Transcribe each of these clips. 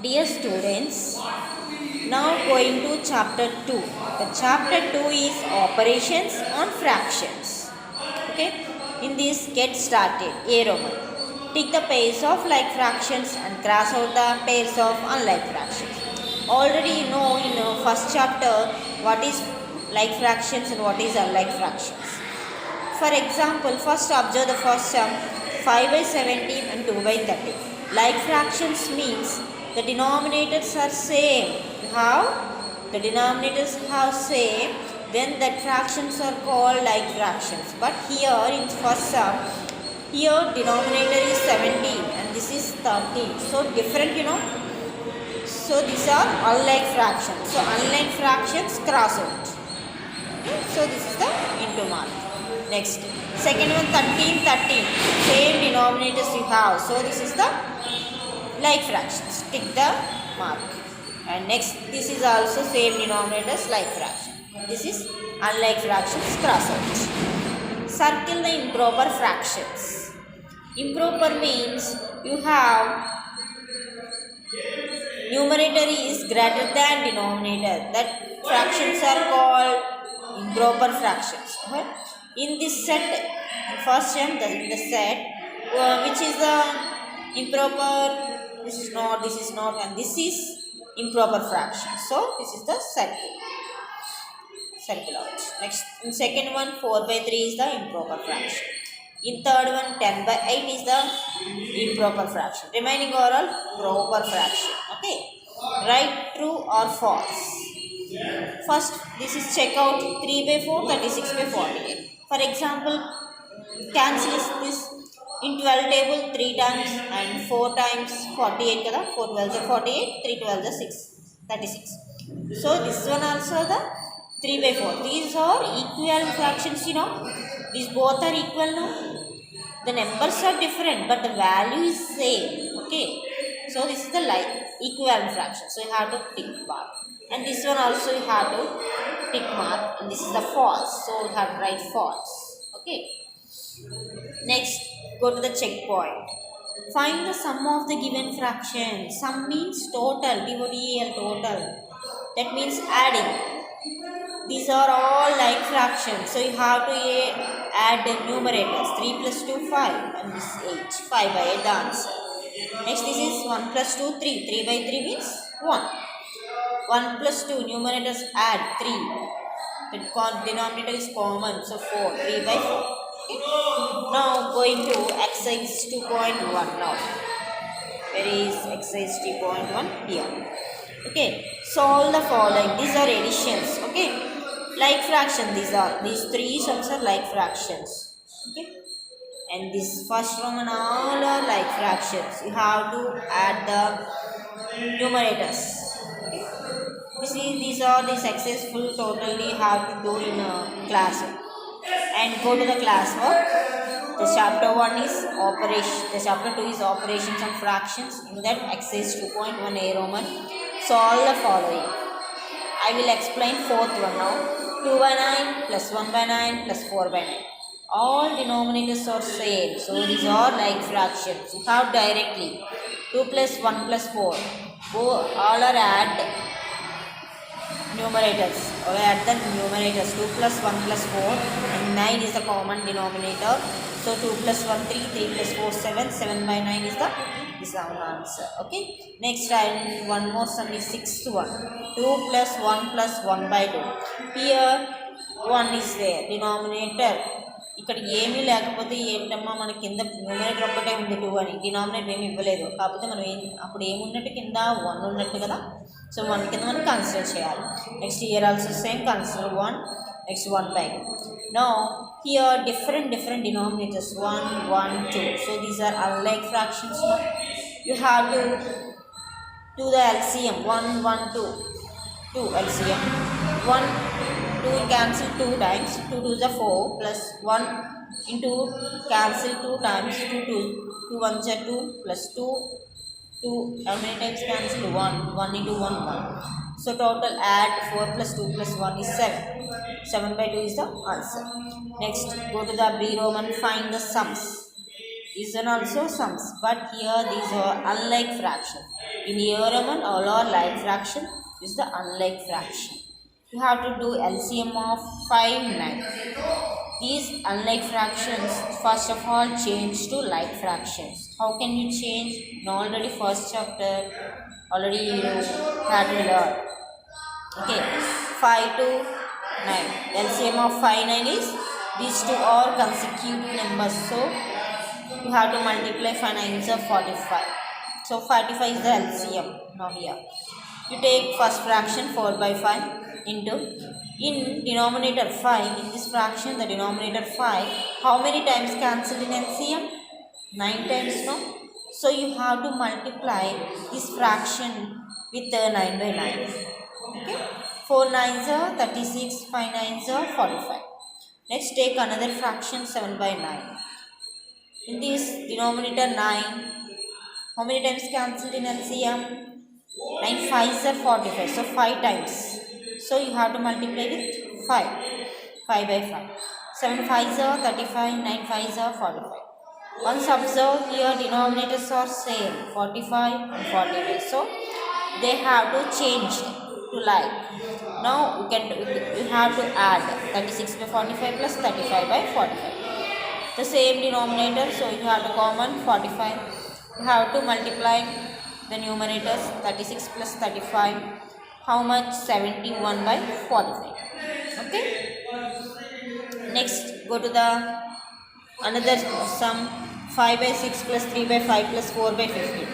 Dear students, now going to chapter 2. The chapter 2 is operations on fractions. Okay, in this get started. A Roman. Take the pairs of like fractions and cross out the pairs of unlike fractions. Already you know in first chapter what is like fractions and what is unlike fractions. For example, first observe the first term 5 by 17 and 2 by 30. Like fractions means the denominators are same. How? The denominators have same, then that fractions are called like fractions. But here in first sum, here denominator is 17 and this is 13. So different, you know. So these are unlike fractions. So unlike fractions cross out. So this is the into mark. Next, second one 13, 13. Same denominators you have. So this is the like fractions. Tick the mark. And next, this is also same denominators like fraction. This is unlike fractions, cross out. Circle the improper fractions. Improper means you have numerator is greater than denominator. That fractions are called improper fractions. Okay? In this set, first term, the set, which is the improper, this is not, and this is improper fraction. So, this is the circle out. Next, in second one, 4 by 3 is the improper fraction. In third one, 10 by 8 is the improper fraction. Remaining are all proper fraction. Okay. Right, true or false. First, this is check out 3 by 4, 36 by 48. For example, cancel this in 12 table 3 times and 4 times 48 kada. 4 12 is 48, 3 12 is 6, 36. So this one also the 3 by 4. These are equal fractions, you know. These both are equal now. The numbers are different but the value is same. Okay. So this is the like equivalent fraction. So you have to tick mark. And this one also you have to tick mark. And this is the false. So you have to write false. Okay. Next, go to the checkpoint. Find the sum of the given fraction. Sum means total. T-O-T-A-L, total. That means adding. These are all like fractions. So you have to add the numerators. 3 plus 2, 5. And this 8. 5 by 8 the answer. Next, this is 1 plus 2, 3. 3 by 3 means 1. 1 plus 2, numerators add 3. The denominator is common. So 4. 3 by 4. Okay. Now going to exercise 2.1 now. Where is exercise 2.1? Here. Okay. Solve the following. These are additions. Okay. Like fraction. These three sums are like fractions. Okay. And this first one and all are like fractions. You have to add the numerators. Okay. These are the successful totally have to do in a class. And go to the classwork. The chapter 1 is operation. The chapter 2 is operations on fractions. In that exercise 2.1 A Roman. Solve the following. I will explain fourth one now. 2 by 9 plus 1 by 9 plus 4 by 9. All denominators are same. So these are like fractions. You have directly 2 plus 1 plus 4. All are add numerators. Or add the numerators. 2 plus 1 plus 4. And 9 is the common denominator. So 2 plus 1 3. 3 plus 4 7. 7 by 9 is the answer. Okay. Next and one more sum is sixth one. 2 plus 1 plus 1 by 2. Here 1 is there. Denominator. ఇక్కడ ఏమీ లేకపోతే ఏంటమ్మా మన కింద numerator ఒక్కటే ఉంది 2 అని denominator ఏమి ఇవ్వలేదు కాకపోతే మనం అప్పుడు ఏమున్నట్టు కింద 1 ఉన్నట్టు కదా సో 1 కింద మనం కన్సిడర్ చేయాలి next year also same consider 1 next 1 by 2 now here different denominators 1 1 2 so these are unlike fractions now you have to do the LCM 1 1 2 2 LCM 1 2 cancel 2 times 2 to the 4 plus 1 into cancel 2 times 2 2 1 2 plus 2 how many times cancel 1 into 1 1 so total add 4 plus 2 plus 1 is 7 by 2 is the answer. Next go to the B Roman find the sums. These are also sums, but here these are unlike fraction. In theorem 1, all are like fraction. This is the unlike fraction. You have to do LCM of 5, 9. These unlike fractions, first of all, change to like fractions. How can you change? In already first chapter, already you had to learn. Okay, 5 to 9. LCM of 5, 9 is these two are consecutive numbers. So you have to multiply 5 9s of 45. So 45 is the LCM now here. You take first fraction 4 by 5 into, in denominator 5, in this fraction the denominator 5, how many times cancelled in LCM? 9 times, no? So you have to multiply this fraction with 9 by 9. Okay, 4 9s are 36, 5 9s are 45. Next take another fraction 7 by 9. In this denominator 9, how many times cancelled in LCM? 9 5s are 45, so 5 times. So you have to multiply with 5, 5 by 5. 7 5s are 35, 9 5s are 45. Once observe here denominators are same, 45 and 45. So they have to change to like. Now you have to add 36 by 45 plus 35 by 45. The same denominator, so you have to common 45. You have to multiply the numerators 36 plus 35. How much? 71 by 45. Okay. Next go to the another sum, 5 by 6 plus 3 by 5 plus 4 by 15.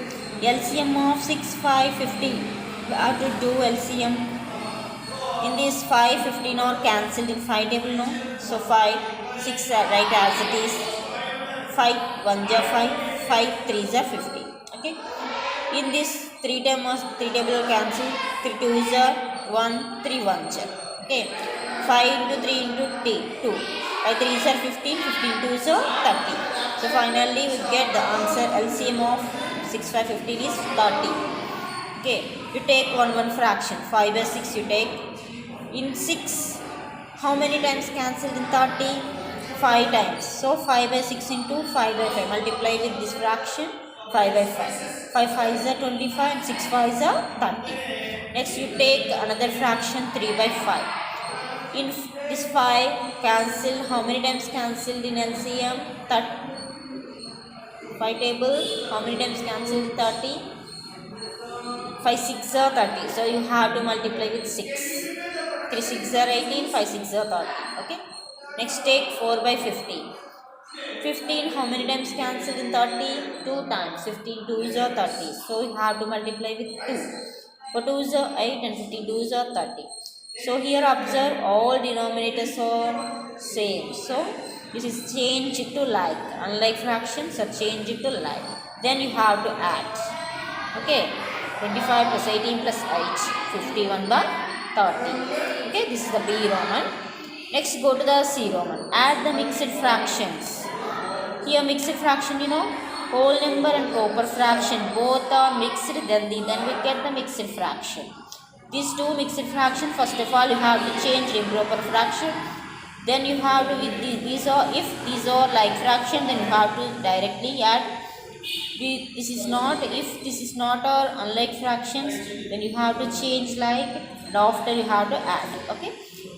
LCM of 6, 5, 15. You have to do LCM. In this 5, 15 are cancelled in 5 table, no? So 5, 6 right as it is. 5 1 are 5, 5 3 are 15. Okay. In this 3 table are cancelled. 3 2s are 1, 3 1s are. Okay. 5 into 3 into 2. 5 3s are 15, 15 2s are 30. So finally we get the answer. LCM of 6 5 15 is 30. Okay. You take one fraction. 5 by 6 you take. In 6, how many times cancelled in 30? 5 times. So 5 by 6 into 5 by 5. Multiply with this fraction 5 by 5. 5 5s are 25 and 6 5s are 30. Next you take another fraction 3 by 5. In this 5 cancelled, how many times cancelled in LCM? 5 table, how many times cancelled? 30. 5 6 are 30. So you have to multiply with 6. 3 6 are 18, 5 6 are 30. Okay. Next take 4 by 15. 15, how many times cancelled in 30? 2 times. 15 2s are 30. So you have to multiply with 2. For 2s are 8 and 15 2s are 30. So here observe all denominators are same. So this is changed to like. Unlike fractions are changed to like. Then you have to add. Okay. 25 plus 18 plus 8. 51 by 30. Okay. This is the B Roman. Next go to the C Roman. Add the mixed fractions. Here mixed fraction, whole number and proper fraction both are mixed, then we get the mixed fraction. These two mixed fraction, first of all you have to change improper fraction. Then you have to with these are, if these are like fraction, then you have to directly add. This is not, if this is not or unlike fractions, then you have to change like, and after you have to add. Okay.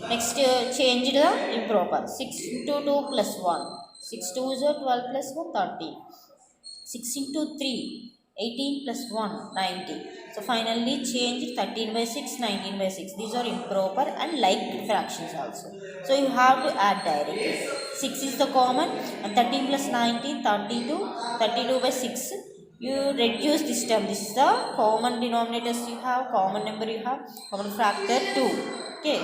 Next change the improper. 6 into 2 plus 1. 6 2s are 12 plus 1 30. 6 into 3 18 plus 1 90. So finally change 13 by 6 19 by 6. These are improper and like fractions also. So you have to add directly. 6 is the common and 13 plus 19 32. 32 by 6. You reduce this term. This is the common denominators you have, common number you have, common factor 2. Okay.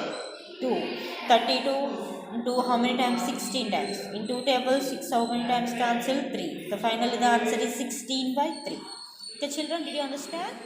2. 32 into how many times? 16 times. In 2 tables, 6 how many times cancel? 3. So finally the answer is 16 by 3. Okay children, did you understand?